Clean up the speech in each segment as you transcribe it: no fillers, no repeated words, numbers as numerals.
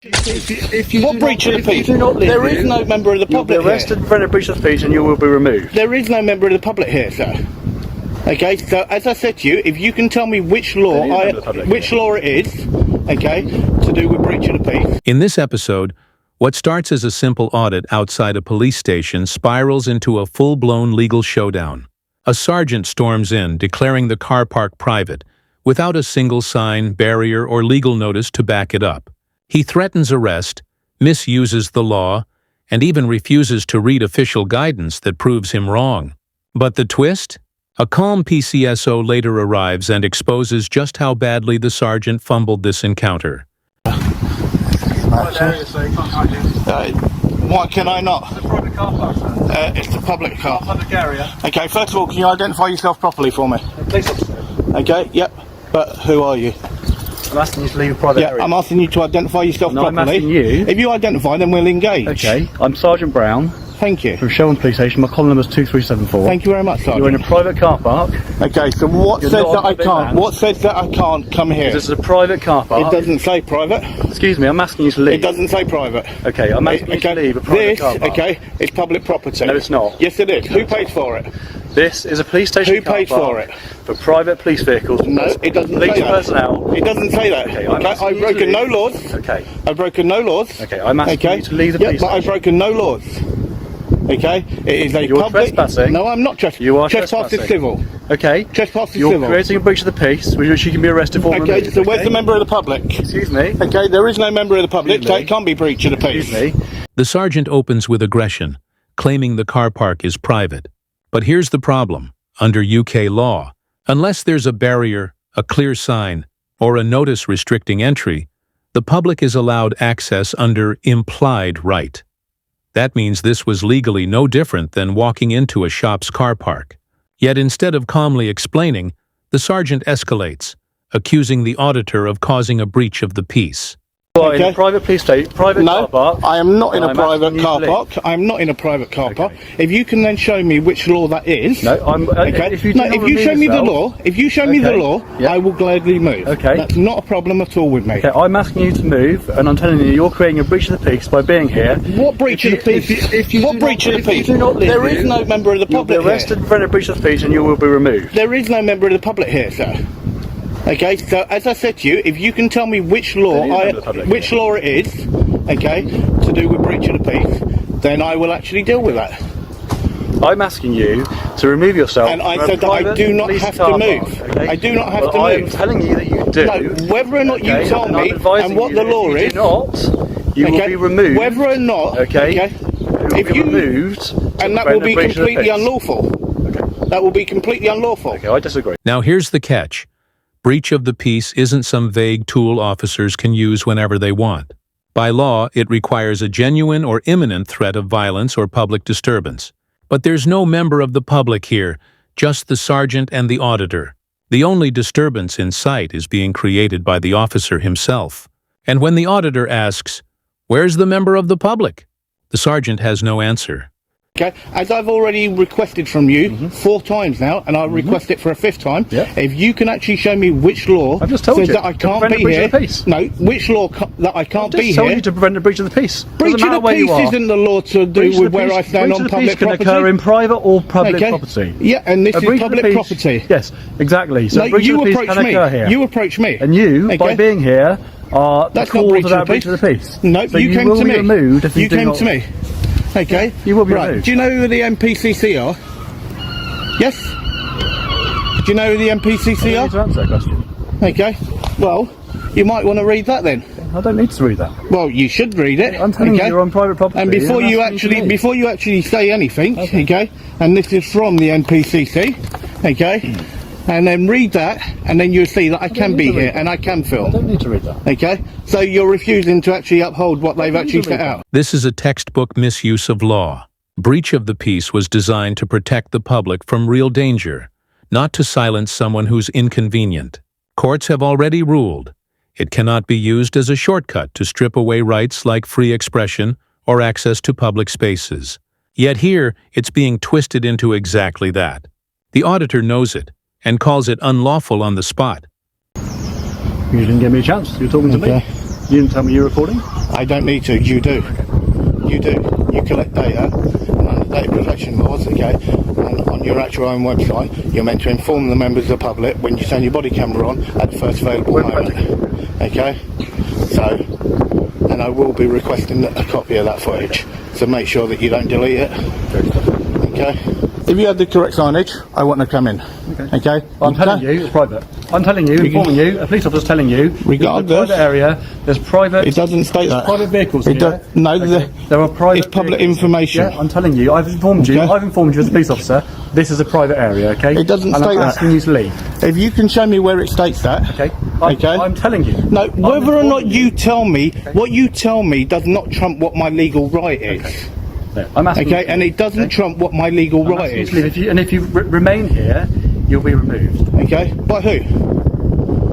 What breach of the peace? There is no member of the public here. You'll be arrested for a breach of the peace and you will be removed. There is no member of the public here, sir. Okay, so as I said to you, if you can tell me which law it is, okay, to do with breach of the peace. In this episode, what starts as a simple audit outside a police station spirals into a full-blown legal showdown. A sergeant storms in, declaring the car park private, without a single sign, barrier, or legal notice to back it up. He threatens arrest, misuses the law, and even refuses to read official guidance that proves him wrong. But the twist? A calm PCSO later arrives and exposes just how badly the sergeant fumbled this encounter. Why can I not? It's a private car park, sir. It's a public car. Public area. Okay, first of all, can you identify yourself properly for me? Police officer. Okay, yep. But who are you? I'm asking you to leave a private area. I'm asking you to identify yourself properly. I'm asking you. If you identify, then we'll engage. Okay, I'm Sergeant Brown. Thank you. From Showdown Police Station. My column number is 2374. Thank you very much, Sergeant. You're in a private car park. Okay, so what says that I can't? What says that I can't come here? This is a private car park. It doesn't say private. Excuse me, I'm asking you to leave. It doesn't say private. Okay, I'm asking you to leave a private car park. Okay, it's public property. No, it's not. Yes, it is. Who pays for it? This is a police station. Who paid for it? For private police vehicles. No, it doesn't police say that. personnel. It doesn't say that. Okay, I've broken no laws. Okay. I've broken no laws. Okay, I'm asking you to leave the police but I've broken no laws. Okay, it is a You're public. trespassing. No, I'm not trespassing. You are trespassing. Is civil. Okay. Trespass is You're civil. creating a breach of the peace, which you can be arrested for. Okay, so where's the member of the public? Excuse me. Okay, there is no member of the public, so it can't be breach of the peace. Excuse me. The sergeant opens with aggression, claiming the car park is private. But here's the problem. Under UK law, unless there's a barrier, a clear sign, or a notice restricting entry, the public is allowed access under implied right. That means this was legally no different than walking into a shop's car park. Yet instead of calmly explaining, the sergeant escalates, accusing the auditor of causing a breach of the peace. Well, in a private police station, car park. I am not in a private car park. I'm not in a private car park. If you can then show me which law that is. No, I'm. Okay. If you show me the law, Yeah. I will gladly move. Okay. That's not a problem at all with me. Okay, I'm asking you to move, and I'm telling you, you're creating a breach of the peace by being here. What breach of the peace? What breach of the peace? There is no member of the public here. You'll be arrested for a breach of the peace, and you will be removed. There is no member of the public here, sir. Okay, so as I said to you, if you can tell me which law it is, okay, to do with breach of the peace, then I will actually deal with that. I'm asking you to remove yourself. And I said that I do not have to move. Okay? I do not have to move. I'm telling you that you do. No, whether or not you tell me and what the law is, you will be removed. Whether or not, if you removed, and that will be completely unlawful. That will be completely unlawful. Okay, I disagree. Now here's the catch. Breach of the peace isn't some vague tool officers can use whenever they want. By law, it requires a genuine or imminent threat of violence or public disturbance. But there's no member of the public here, just the sergeant and the auditor. The only disturbance in sight is being created by the officer himself. And when the auditor asks, "Where's the member of the public?" the sergeant has no answer. Okay, as I've already requested from you 4 times now, and I'll request it for a 5th time, if you can actually show me which law says that I can't be here. No, which law that I can't be here. I just told you to prevent a breach of the peace. Breach of the peace isn't the law to do with where I stand on public property. Breach of the peace can occur in private or public property. Yeah, and this is public property. Yes, exactly. So no, you approach me. You approach me. And you, by being here, are the cause of that breach of the peace. No, you came to me. You came to me. Okay. You will be removed. Do you know who the MPCC are? Yes? Do you know who the MPCC are? I need to answer that question. Okay. Well, you might want to read that then. I don't need to read that. Well, you should read it. I'm telling you, you're on private property. And before you actually say anything, okay, and this is from the MPCC, okay, and then read that, and then you'll see that I can be here and I can film. I don't need to read that. Okay? So you're refusing to actually uphold what they've actually set out. This is a textbook misuse of law. Breach of the peace was designed to protect the public from real danger, not to silence someone who's inconvenient. Courts have already ruled. It cannot be used as a shortcut to strip away rights like free expression or access to public spaces. Yet here, it's being twisted into exactly that. The auditor knows it and calls it unlawful on the spot. You didn't give me a chance. You're talking to me. You didn't tell me you're recording. I don't need to. You do. You do. You collect data, and under data protection laws, okay, and on your actual own website, you're meant to inform the members of the public when you turn your body camera on at the first available moment. Okay? So, and I will be requesting a copy of that footage, so make sure that you don't delete it. Okay? If you had the correct signage, I want to come in. Okay? I'm telling you, it's private. I'm telling you, informing you, a police officer's telling you, regardless, private area, there's private... It doesn't state that. Private vehicles here. No, okay. There are private it's public vehicles. information. Yeah, I'm telling you, I've informed you, Okay. I've informed you as a police officer, this is a private area, okay? It doesn't and state I'm that. asking you to leave. If you can show me where it states that. Okay. Okay. I'm telling you. No, whether or not you tell me, okay. what you tell me does not trump what my legal right is. Okay. No, I'm asking Okay, you to and leave, it doesn't okay? trump what my legal I'm right asking you is. to leave. If you remain here, you'll be removed. Okay, by who?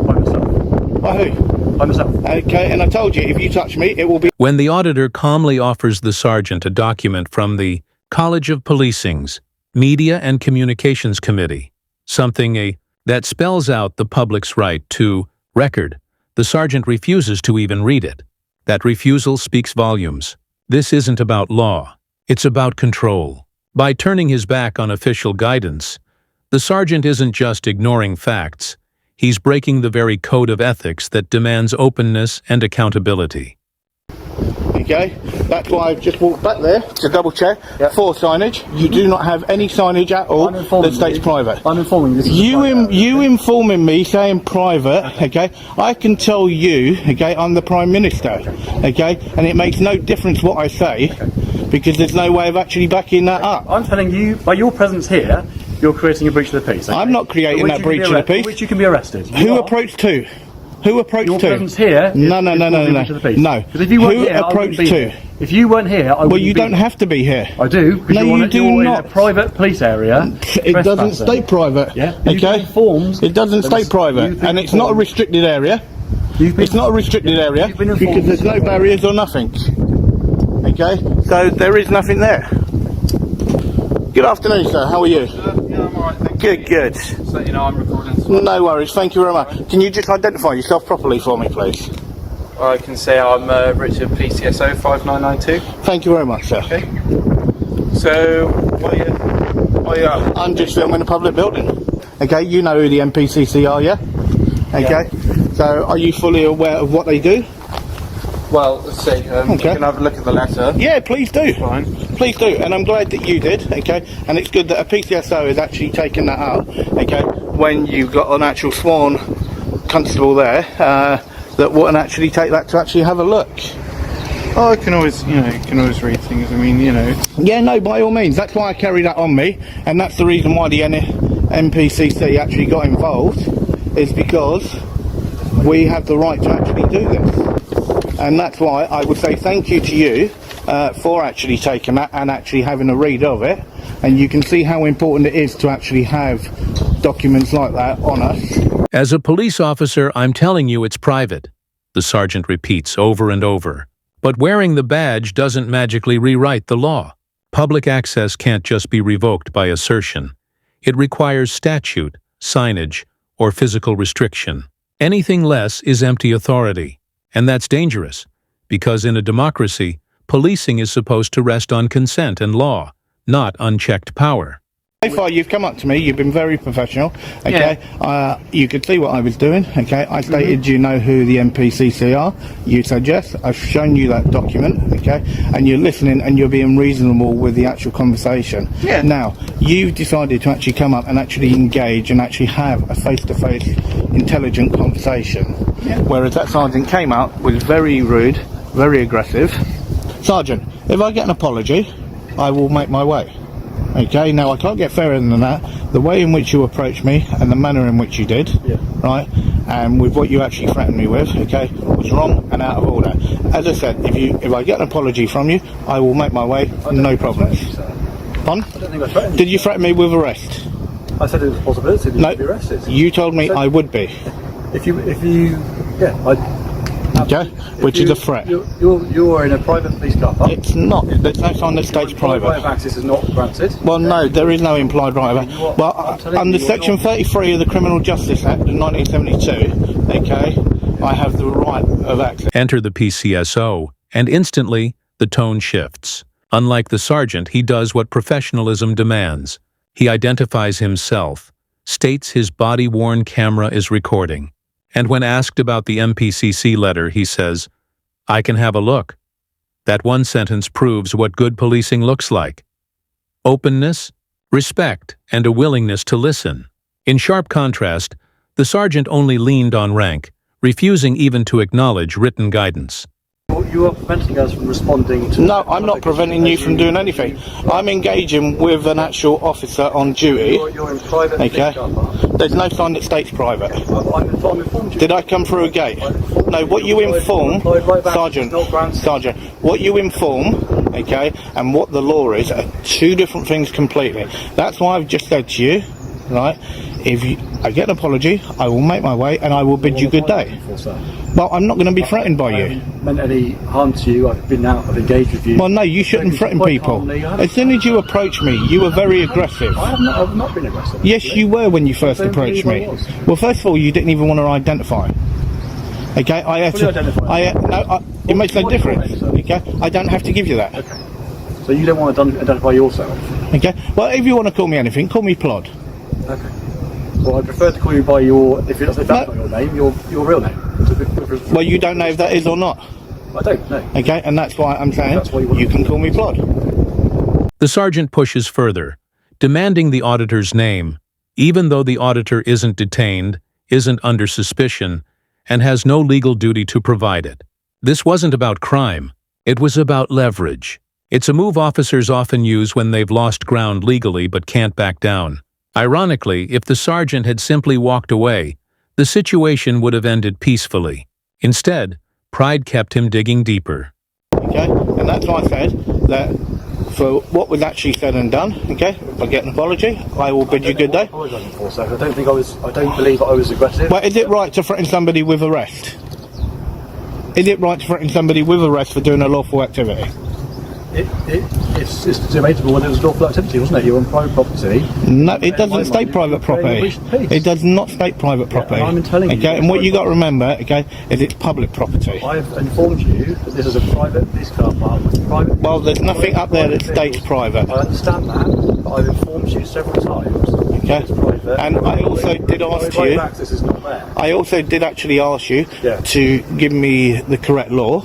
By myself. By who? By myself. Okay, and I told you, if you touch me, it will be... When the auditor calmly offers the sergeant a document from the College of Policing's Media and Communications Committee, something that spells out the public's right to record, the sergeant refuses to even read it. That refusal speaks volumes. This isn't about law. It's about control. By turning his back on official guidance, the sergeant isn't just ignoring facts. He's breaking the very code of ethics that demands openness and accountability. Okay, that's why I've just walked back there to double check for signage. You do not have any signage at all that states private. I'm informing you. You informing me saying private, okay, I can tell you, okay, I'm the Prime Minister, okay, and it makes no difference what I say, because there's no way of actually backing that up. I'm telling you, by your presence here, you're creating a breach of the peace. Okay? I'm not creating that breach of the peace. For which you can be arrested. Who approached who? Who approached your who? Presence here. No. No. If you weren't here, approached who? If you weren't here, I wouldn't. Well, you don't have to be here. I do. No, you do you're not. In a private police area. It doesn't state private. Yeah. Okay. Forms. It doesn't state private, and it's not a restricted area. It's not a restricted area because there's no barriers or nothing. Okay. So there is nothing there. Good afternoon, sir. How are you? Yeah, I'm alright, thank you. Good. So you know I'm recording. No worries. Thank you very much. Can you just identify yourself properly for me, please? I can say I'm Richard PCSO 5992. Thank you very much, sir. Okay. So why you up? I'm just filming a public building. Okay, you know who the MPCC are, yeah? Okay. Yeah. So are you fully aware of what they do? Well, let's see. You can have a look at the letter. Yeah, please do. Fine. Please do, and I'm glad that you did, okay? And it's good that a PCSO has actually taken that up, okay? When you've got an actual sworn constable there, that wouldn't actually take that to actually have a look. Oh, I can always, you can always read things. I mean, Yeah, no, by all means. That's why I carry that on me, and that's the reason why the MPCC actually got involved, is because we have the right to actually do this. And that's why I would say thank you to you for actually taking that and actually having a read of it. And you can see how important it is to actually have documents like that on us. As a police officer, I'm telling you it's private, the sergeant repeats over and over. But wearing the badge doesn't magically rewrite the law. Public access can't just be revoked by assertion. It requires statute, signage, or physical restriction. Anything less is empty authority. And that's dangerous, because in a democracy, policing is supposed to rest on consent and law, not unchecked power. So far, you've come up to me, you've been very professional, okay? Yeah. You could see what I was doing, okay? I stated you know who the MPCC are. You said yes. I've shown you that document, okay? And you're listening and you're being reasonable with the actual conversation. Yeah. Now, you've decided to actually come up and actually engage and actually have a face-to-face, intelligent conversation. Yeah. Whereas that sergeant came out, was very rude, very aggressive. Sergeant, if I get an apology, I will make my way. Okay, now I can't get fairer than that. The way in which you approached me and the manner in which you did, right, and with what you actually threatened me with, okay, was wrong and out of order. As I said, if I get an apology from you, I will make my way, no problems. Pardon? I don't think I threatened you. Did you threaten me with arrest? I said it was a possibility that you could be arrested. You told me I would be. Okay, which is a threat. You're in a private police car park. It's not. There's no sign that states private. Right of access is not granted. Well, no, there is no implied right of access. Well, under Section 33 of the Criminal Justice Act of 1972, okay, I have the right of access. Enter the PCSO, and instantly, the tone shifts. Unlike the sergeant, he does what professionalism demands. He identifies himself, states his body-worn camera is recording, and when asked about the MPCC letter, he says, "I can have a look." That one sentence proves what good policing looks like. Openness, respect, and a willingness to listen. In sharp contrast, the sergeant only leaned on rank, refusing even to acknowledge written guidance. You are preventing us from responding to... No, I'm not preventing you from doing anything. I'm engaging with an actual officer on duty. You're in private... Okay. There's no sign that states private. I'm informed you. Did I come through a gate? No, what you inform, Sergeant, what you inform, okay, and what the law is are two different things completely. That's why I've just said to you, right, if I get an apology, I will make my way and I will bid you good day. Well, I'm not going to be threatened by you. I haven't meant any harm to you. I've been out, I've engaged with you. Well, no, you shouldn't threaten people. As soon as you approached me, you were very aggressive. I've not been aggressive. Yes, you were when you first approached me. Well, first of all, you didn't even want to identify. Okay, I had to. It makes no difference. Okay, I don't have to give you that. Okay. So you don't want to identify yourself? Okay. Well, if you want to call me anything, call me Plod. Okay. Well, I prefer to call you by your, if that's not your name, your real name. Well, you don't know if that is or not. I don't know. Okay, and that's why I'm saying you can call me Plod. The sergeant pushes further, demanding the auditor's name, even though the auditor isn't detained, isn't under suspicion, and has no legal duty to provide it. This wasn't about crime. It was about leverage. It's a move officers often use when they've lost ground legally but can't back down. Ironically, if the sergeant had simply walked away, the situation would have ended peacefully. Instead, pride kept him digging deeper. Okay, and that's why I said that for what was actually said and done, okay, if I get an apology, I will bid you good day. I don't believe I was aggressive. Well, is it right to threaten somebody with arrest? Is it right to threaten somebody with arrest for doing a lawful activity? It's debatable whether it was lawful activity, wasn't it? You're on private property. No, it doesn't state private property. It does not state private property. I'm telling you. Okay, and what you got to remember, okay, is it's public property. I've informed you that this is a private police car park with private... Well, there's nothing up there that states private. I understand that, but I've informed you several times. Okay, and I also did ask you. Access is not there. I also did actually ask you to give me the correct law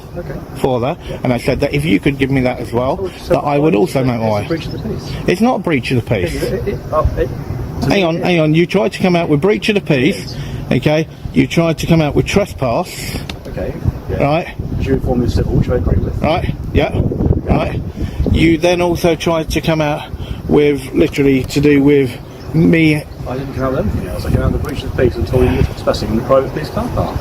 for that, and I said that if you could give me that as well, that I would also make my way. It's a breach of the peace. It's not a breach of the peace. Hang on. You tried to come out with breach of the peace. Okay. You tried to come out with trespass. Okay. Yeah. Right. You informed me of civil, which I agree with. Right. Yeah. Right. You then also tried to come out with literally to do with me. I didn't come out with anything else. I came out with breach of the peace until you were trespassing in the private police car park.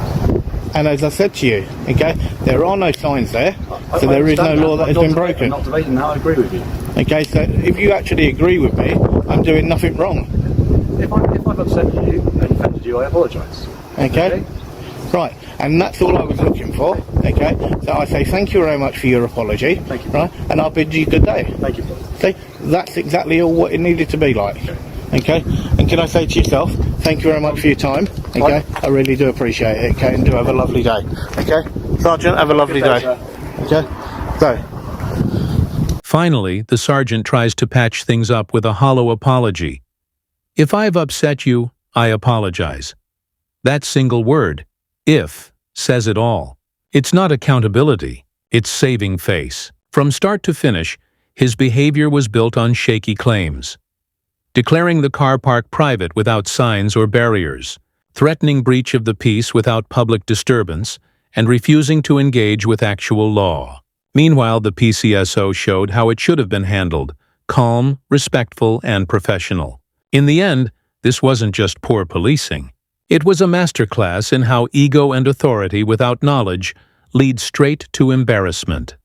And as I said to you, okay, there are no signs there, so there is no law that has been broken. I'm not debating that, I agree with you. Okay, so if you actually agree with me, I'm doing nothing wrong. If I've upset you and offended you, I apologise. Okay? Right, and that's all I was looking for, okay? So I say thank you very much for your apology. Thank you. Right, and I'll bid you good day. Thank you. See, that's exactly all what it needed to be like. Okay, and can I say to yourself, thank you very much for your time, okay? I really do appreciate it, okay, and do have a lovely day, okay? Sergeant, have a lovely day, okay? So. Finally, the sergeant tries to patch things up with a hollow apology. If I've upset you, I apologize. That single word, if, says it all. It's not accountability, it's saving face. From start to finish, his behavior was built on shaky claims. Declaring the car park private without signs or barriers, threatening breach of the peace without public disturbance, and refusing to engage with actual law. Meanwhile, the PCSO showed how it should have been handled, calm, respectful, and professional. In the end, this wasn't just poor policing. It was a masterclass in how ego and authority without knowledge lead straight to embarrassment.